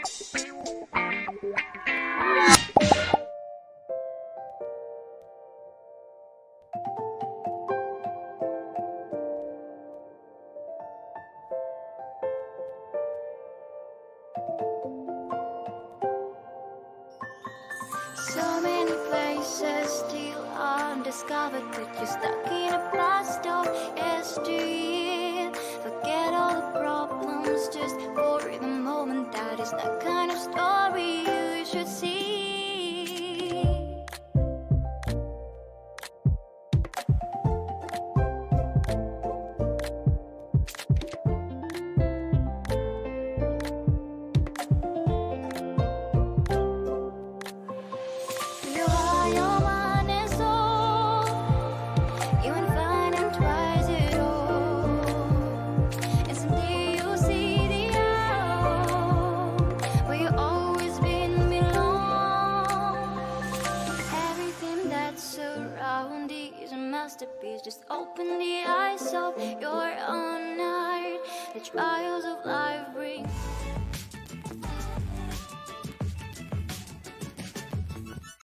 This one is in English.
So many places still undiscovered, but you're stuck in a blast of yesteryear. Forget all the problems just for the moment. That is the kind of story you should see. Just open the eyes of your own heart. The trials of life bring